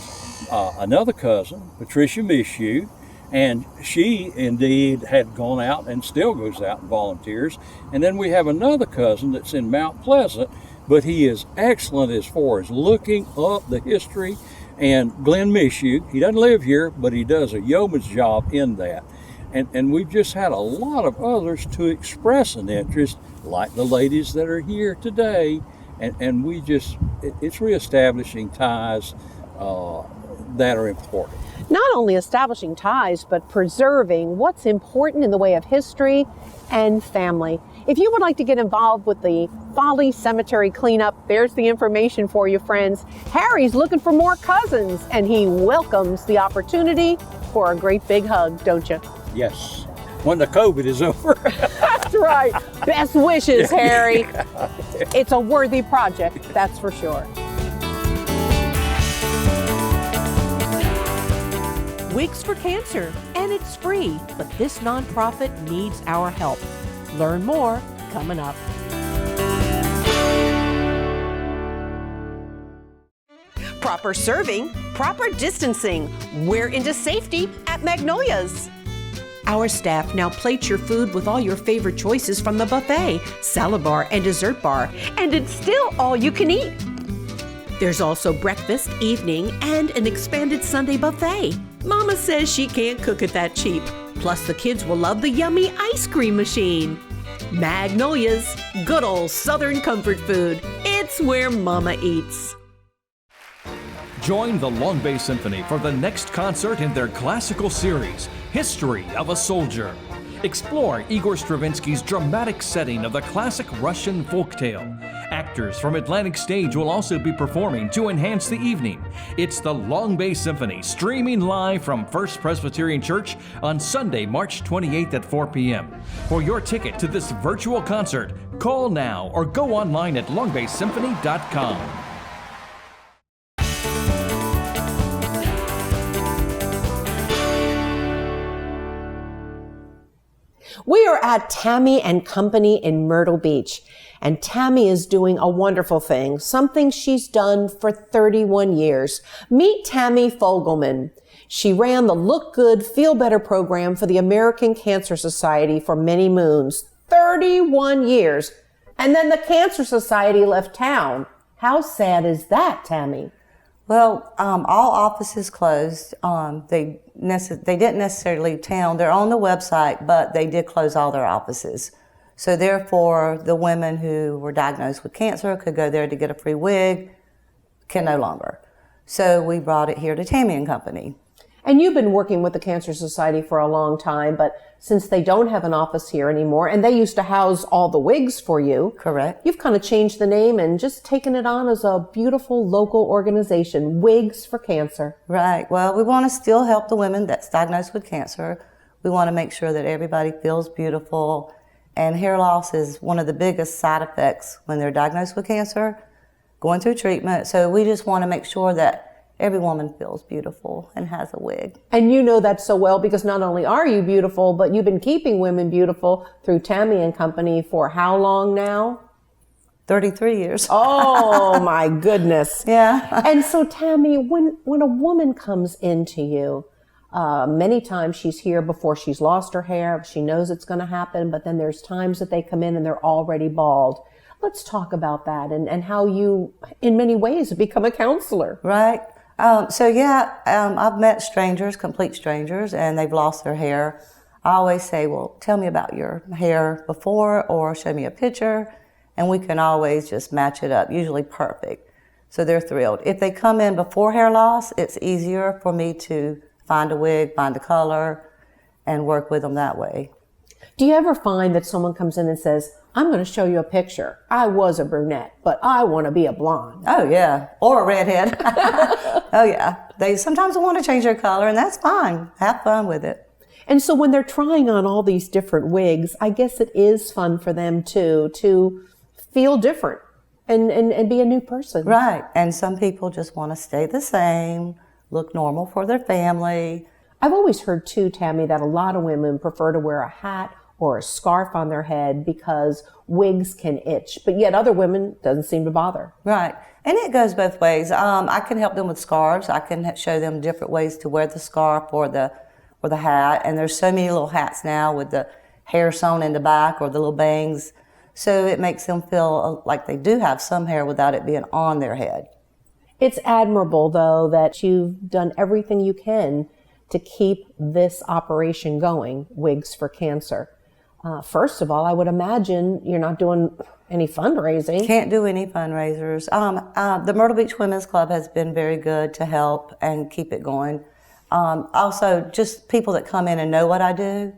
another cousin, Patricia Mishu, and she indeed had gone out and still goes out and volunteers. And then we have another cousin that's in Mount Pleasant, but he is excellent as far as looking up the history. And Glenn Mishu, he doesn't live here, but he does a yeoman's job in that. And we've just had a lot of others to express an interest, like the ladies that are here today. And it's reestablishing ties that are important. Not only establishing ties, but preserving what's important in the way of history and family. If you would like to get involved with the Folly Cemetery cleanup, there's the information for you, friends. Harry's looking for more cousins, and he welcomes the opportunity for a great big hug, don't you? Yes, when the COVID is over. That's right. Best wishes, Harry. It's a worthy project, that's for sure. Wigs for Cancer, and it's free, but this nonprofit needs our help. Learn more coming up. Proper serving, proper distancing. We're into safety at Magnolia's. Our staff now plates your food with all your favorite choices from the buffet, salad bar, and dessert bar, and it's still all you can eat. There's also breakfast, evening, and an expanded Sunday buffet. Mama says she can't cook it that cheap. Plus, the kids will love the yummy ice cream machine. Magnolia's, good old Southern comfort food. It's where Mama eats. Join the Long Bay Symphony for the next concert in their classical series, History of a Soldier. Explore Igor Stravinsky's dramatic setting of the classic Russian folktale. Actors from Atlantic Stage will also be performing to enhance the evening. It's the Long Bay Symphony, streaming live from First Presbyterian Church on Sunday, March 28th at 4 p.m. For your ticket to this virtual concert, call now or go online at longbaysymphony.com. We are at Tami and Company in Myrtle Beach, and Tami is doing a wonderful thing, something she's done for 31 years. Meet Tami Fogleman. She ran the Look Good, Feel Better program for the American Cancer Society for many moons, 31 years. And then the Cancer Society left town. How sad is that, Tami? Well, all offices closed. They didn't necessarily leave town. They're on the website, but they did close all their offices. So therefore, the women who were diagnosed with cancer could go there to get a free wig, can no longer. So we brought it here to Tami and Company. And you've been working with the Cancer Society for a long time, but since they don't have an office here anymore, and they used to house all the wigs for you. Correct. You've kind of changed the name and just taken it on as a beautiful local organization, Wigs for Cancer. Right. Well, we want to still help the women that's diagnosed with cancer. We want to make sure that everybody feels beautiful. And hair loss is one of the biggest side effects when they're diagnosed with cancer, going through treatment. So we just want to make sure that every woman feels beautiful and has a wig. And you know that so well because not only are you beautiful, but you've been keeping women beautiful through Tami and Company for how long now? 33 years. Oh my goodness. Yeah. And so Tami, when a woman comes into you, many times she's here before she's lost her hair. She knows it's going to happen, but then there's times that they come in and they're already bald. Let's talk about that and how you, in many ways, have become a counselor. Right. I've met strangers, complete strangers, and they've lost their hair. I always say, well, tell me about your hair before or show me a picture, and we can always just match it up, usually perfect. So they're thrilled. If they come in before hair loss, it's easier for me to find a wig, find the color, and work with them that way. Do you ever find that someone comes in and says, I'm going to show you a picture. I was a brunette, but I want to be a blonde. Oh, yeah. Or a redhead. Oh, yeah. They sometimes want to change their color, and that's fine. Have fun with it. And so when they're trying on all these different wigs, I guess it is fun for them, too, to feel different and be a new person. Right. And some people just want to stay the same, look normal for their family. I've always heard, too, Tami, that a lot of women prefer to wear a hat or a scarf on their head because wigs can itch, but yet other women doesn't seem to bother. Right. And it goes both ways. I can help them with scarves. I can show them different ways to wear the scarf or the hat. And there's so many little hats now with the hair sewn in the back or the little bangs. So it makes them feel like they do have some hair without it being on their head. It's admirable, though, that you've done everything you can to keep this operation going, Wigs for Cancer. First of all, I would imagine you're not doing any fundraising. Can't do any fundraisers. The Myrtle Beach Women's Club has been very good to help and keep it going. Also, just people that come in and know what I do,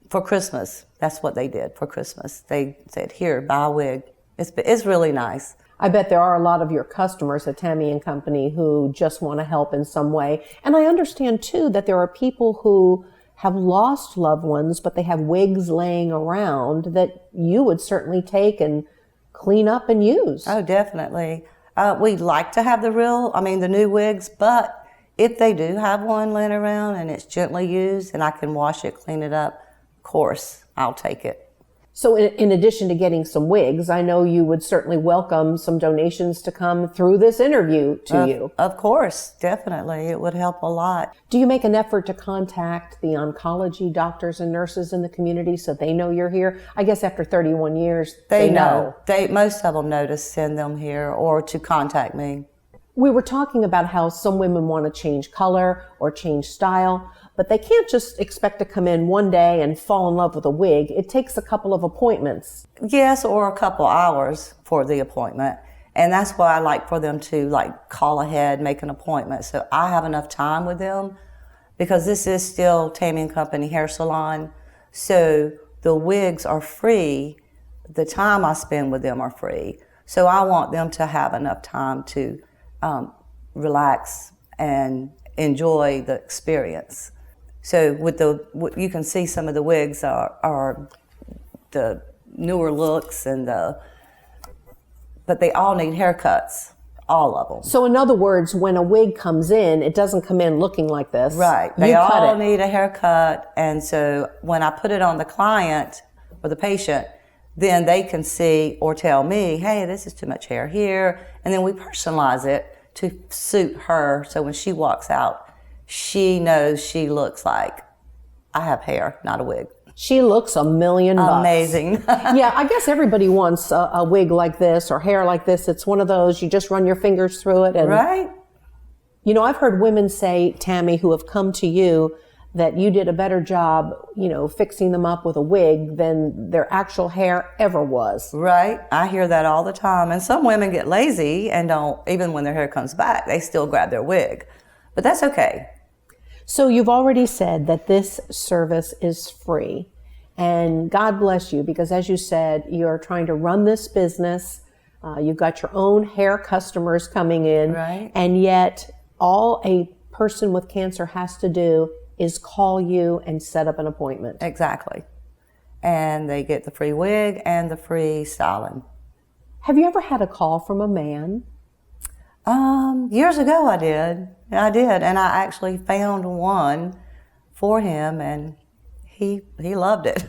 for Christmas, that's what they did for Christmas. They said, here, buy a wig. It's really nice. I bet there are a lot of your customers at Tami and Company who just want to help in some way. And I understand, too, that there are people who have lost loved ones, but they have wigs laying around that you would certainly take and clean up and use. Oh, definitely. We'd like to have the new wigs, but if they do have one laying around and it's gently used and I can wash it, clean it up, of course, I'll take it. So in addition to getting some wigs, I know you would certainly welcome some donations to come through this interview to you. Of course, definitely. It would help a lot. Do you make an effort to contact the oncology doctors and nurses in the community so they know you're here? I guess after 31 years, they know. Most of them know to send them here or to contact me. We were talking about how some women want to change color or change style, but they can't just expect to come in one day and fall in love with a wig. It takes a couple of appointments. Yes, or a couple hours for the appointment. And that's why I like for them to call ahead, make an appointment. So I have enough time with them because this is still Tami and Company Hair Salon. So the wigs are free. The time I spend with them are free. So I want them to have enough time to relax and enjoy the experience. So you can see some of the wigs are the newer looks but they all need haircuts, all of them. So in other words, when a wig comes in, it doesn't come in looking like this. Right. They all need a haircut. And so when I put it on the client or the patient, then they can see or tell me, hey, this is too much hair here. And then we personalize it to suit her. So when she walks out, she knows she looks like I have hair, not a wig. She looks $1 million. Amazing. Yeah, I guess everybody wants a wig like this or hair like this. It's one of those, you just run your fingers through it. And, right. You know, I've heard women say, Tami, who have come to you, that you did a better job, fixing them up with a wig than their actual hair ever was. Right. I hear that all the time. And some women get lazy and don't, even when their hair comes back, they still grab their wig. But that's okay. So you've already said that this service is free. And God bless you, because as you said, you're trying to run this business. You've got your own hair customers coming in. Right. And yet all a person with cancer has to do is call you and set up an appointment. Exactly. And they get the free wig and the free styling. Have you ever had a call from a man? Years ago I did, and I actually found one for him, and he loved it.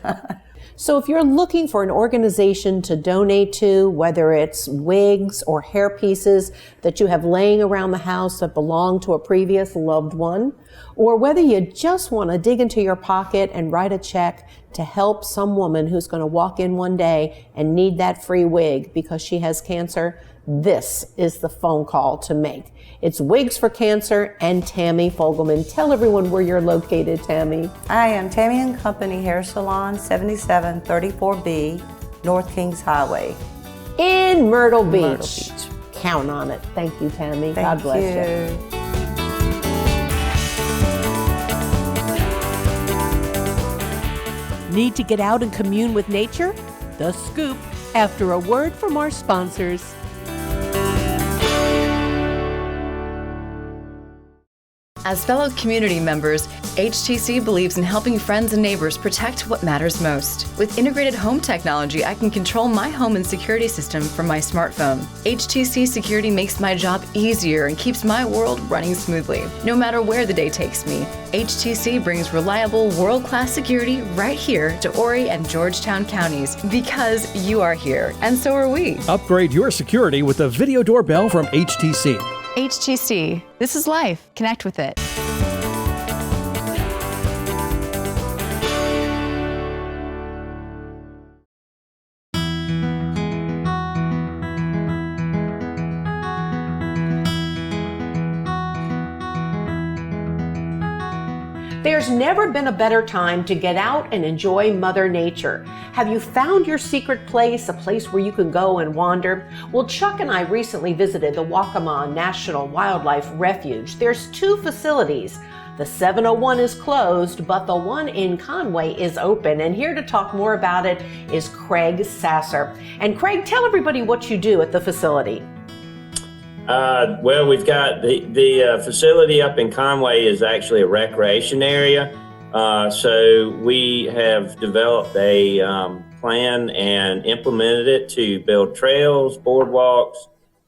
So if you're looking for an organization to donate to, whether it's wigs or hair pieces that you have laying around the house that belong to a previous loved one, or whether you just want to dig into your pocket and write a check to help some woman who's going to walk in one day and need that free wig because she has cancer, this is the phone call to make. It's Wigs for Cancer and Tami Fogleman. Tell everyone where you're located, Tami. I am Tami & Company Hair Salon, 7734B, North Kings Highway. In Myrtle Beach. Count on it. Thank you, Tami. God bless you. Need to get out and commune with nature? The Scoop, after a word from our sponsors. As fellow community members, HTC believes in helping friends and neighbors protect what matters most. With integrated home technology, I can control my home and security system from my smartphone. HTC Security makes my job easier and keeps my world running smoothly. No matter where the day takes me, HTC brings reliable, world-class security right here to Horry and Georgetown counties because you are here, and so are we. Upgrade your security with the video doorbell from HTC. HTC. This is life. Connect with it. There's never been a better time to get out and enjoy Mother Nature. Have you found your secret place, a place where you can go and wander? Well, Chuck and I recently visited the Waccamaw National Wildlife Refuge. There's 2 facilities. The 701 is closed, but the one in Conway is open. And here to talk more about it is Craig Sasser. And Craig, tell everybody what you do at the facility. Well, we've got the facility up in Conway is actually a recreation area. So we have developed a plan and implemented it to build trails, boardwalks,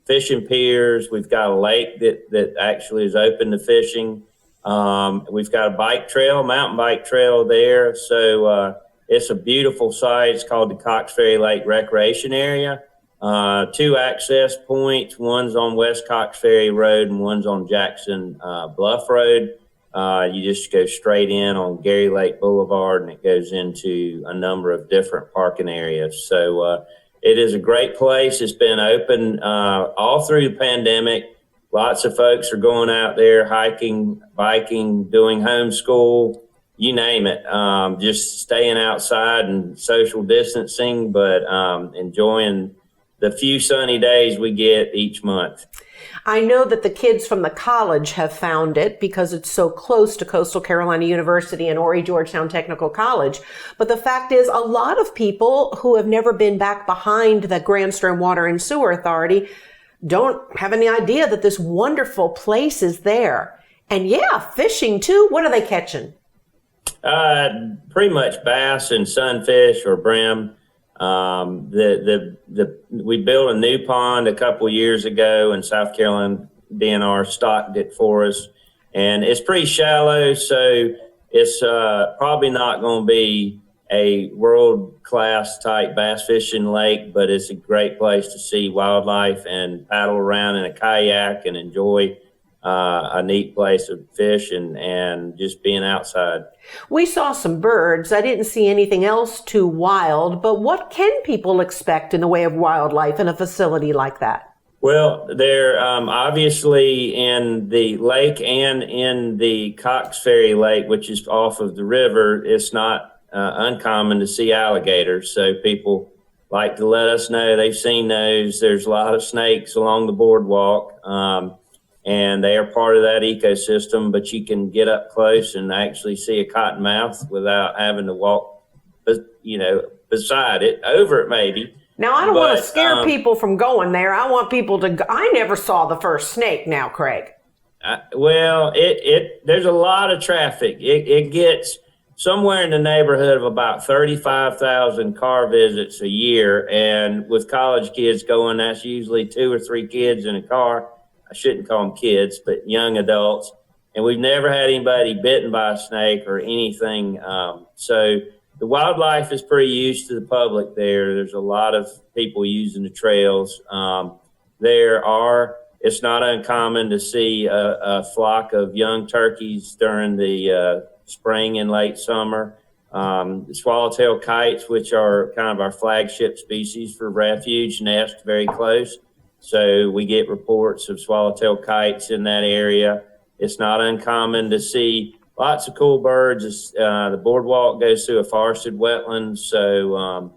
fishing piers. We've got a lake that actually is open to fishing. We've got a bike trail, mountain bike trail there. So it's a beautiful site. It's called the Cox Ferry Lake Recreation Area. 2 access points. One's on West Cox Ferry Road and one's on Jackson Bluff Road. You just go straight in on Gary Lake Boulevard and it goes into a number of different parking areas. So it is a great place. It's been open all through the pandemic. Lots of folks are going out there hiking, biking, doing homeschool, you name it. Just staying outside and social distancing, but enjoying the few sunny days we get each month. I know that the kids from the college have found it because it's so close to Coastal Carolina University and Horry Georgetown Technical College. But the fact is, a lot of people who have never been back behind the Grand Strome Water and Sewer Authority don't have any idea that this wonderful place is there. And yeah, fishing too. What are they catching? Pretty much bass and sunfish or brim. We built a new pond a couple years ago, and South Carolina DNR stocked it for us, and it's pretty shallow, so it's probably not going to be a world-class type bass fishing lake, but it's a great place to see wildlife and paddle around in a kayak and enjoy a neat place to fish and just being outside. We saw some birds. I didn't see anything else too wild, but what can people expect in the way of wildlife in a facility like that? Well, they're obviously in the lake and in the Cox Ferry Lake, which is off of the river. It's not uncommon to see alligators, so people like to let us know they've seen those. There's a lot of snakes along the boardwalk. And they are part of that ecosystem, but you can get up close and actually see a cottonmouth without having to walk, beside it, over it maybe. Now, I don't want to scare people from going there. I want people to I never saw the first snake now, Craig. There's a lot of traffic. It gets somewhere in the neighborhood of about 35,000 car visits a year. And with college kids going, that's usually 2 or 3 kids in a car. I shouldn't call them kids, but young adults. And we've never had anybody bitten by a snake or anything. So the wildlife is pretty used to the public there. There's a lot of people using the trails. It's not uncommon to see a flock of young turkeys during the spring and late summer. The swallowtail kites, which are kind of our flagship species for refuge, nest very close. So we get reports of swallowtail kites in that area. It's not uncommon to see lots of cool birds. The boardwalk goes through a forested wetland, so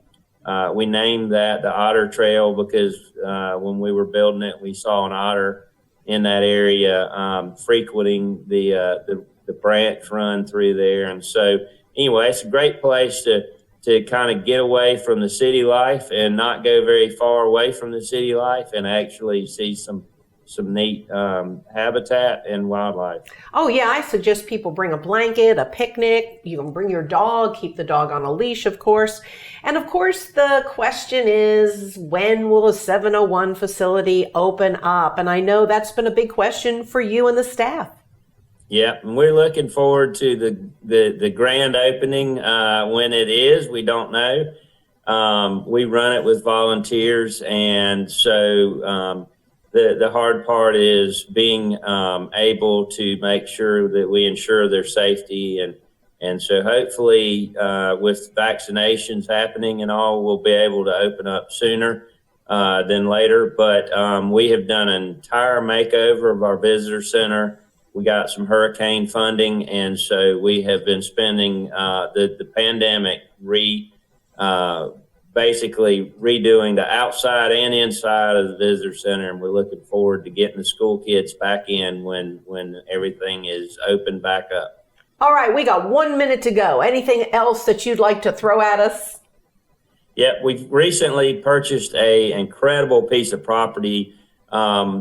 we named that the Otter Trail because when we were building it, we saw an otter in that area frequenting the branch run through there. And so anyway, it's a great place to kind of get away from the city life and not go very far away from the city life and actually see some neat habitat and wildlife. Oh yeah, I suggest people bring a blanket, a picnic. You can bring your dog, keep the dog on a leash, of course. And of course, the question is, when will a 701 facility open up? And I know that's been a big question for you and the staff. Yeah, and we're looking forward to the grand opening. When it is, we don't know. We run it with volunteers, and so the hard part is being able to make sure that we ensure their safety, and so hopefully with vaccinations happening and all, we'll be able to open up sooner than later. But we have done an entire makeover of our visitor center. We got some hurricane funding, and so we have been spending the pandemic basically redoing the outside and inside of the visitor center, and we're looking forward to getting the school kids back in when everything is open back up. All right, we got 1 minute to go. Anything else that you'd like to throw at us? Yep, we've recently purchased an incredible piece of property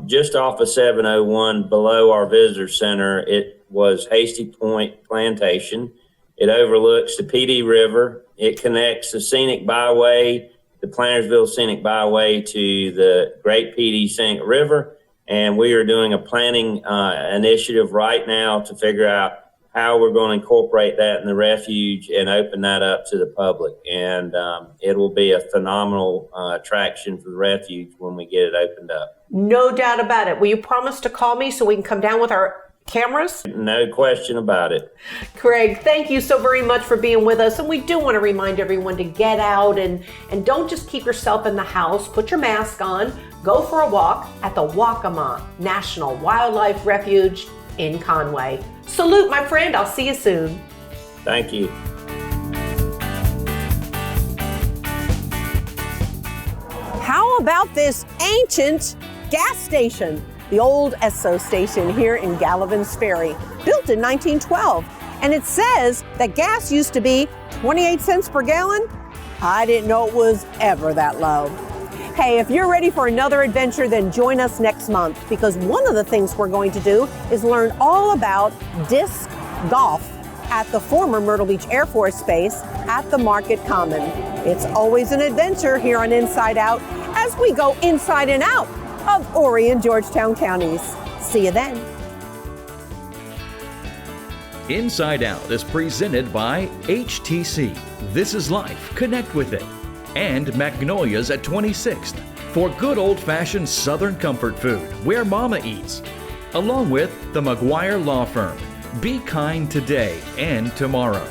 just off of 701 below our visitor center. It was Hasty Point Plantation. It overlooks the PD River. It connects the Scenic Byway, the Plantersville Scenic Byway, to the Great PD Scenic River. And we are doing a planning initiative right now to figure out how we're going to incorporate that in the refuge and open that up to the public. And it will be a phenomenal attraction for the refuge when we get it opened up. No doubt about it. Will you promise to call me so we can come down with our cameras? No question about it. Craig, thank you so very much for being with us. And we do want to remind everyone to get out and don't just keep yourself in the house. Put your mask on. Go for a walk at the Waccamaw National Wildlife Refuge in Conway. Salute, my friend. I'll see you soon. Thank you. How about this ancient gas station? The old Esso station here in Galivant's Ferry, built in 1912. And it says that gas used to be 28 cents per gallon. I didn't know it was ever that low. Hey, if you're ready for another adventure, then join us next month, because one of the things we're going to do is learn all about disc golf at the former Myrtle Beach Air Force Base at the Market Common. It's always an adventure here on Inside Out as we go inside and out of Horry and Georgetown counties. See you then. Inside Out is presented by HTC. This is Life. Connect with it. And Magnolia's at 26th for good old-fashioned Southern comfort food where Mama eats. Along with the McGuire Law Firm. Be kind today and tomorrow.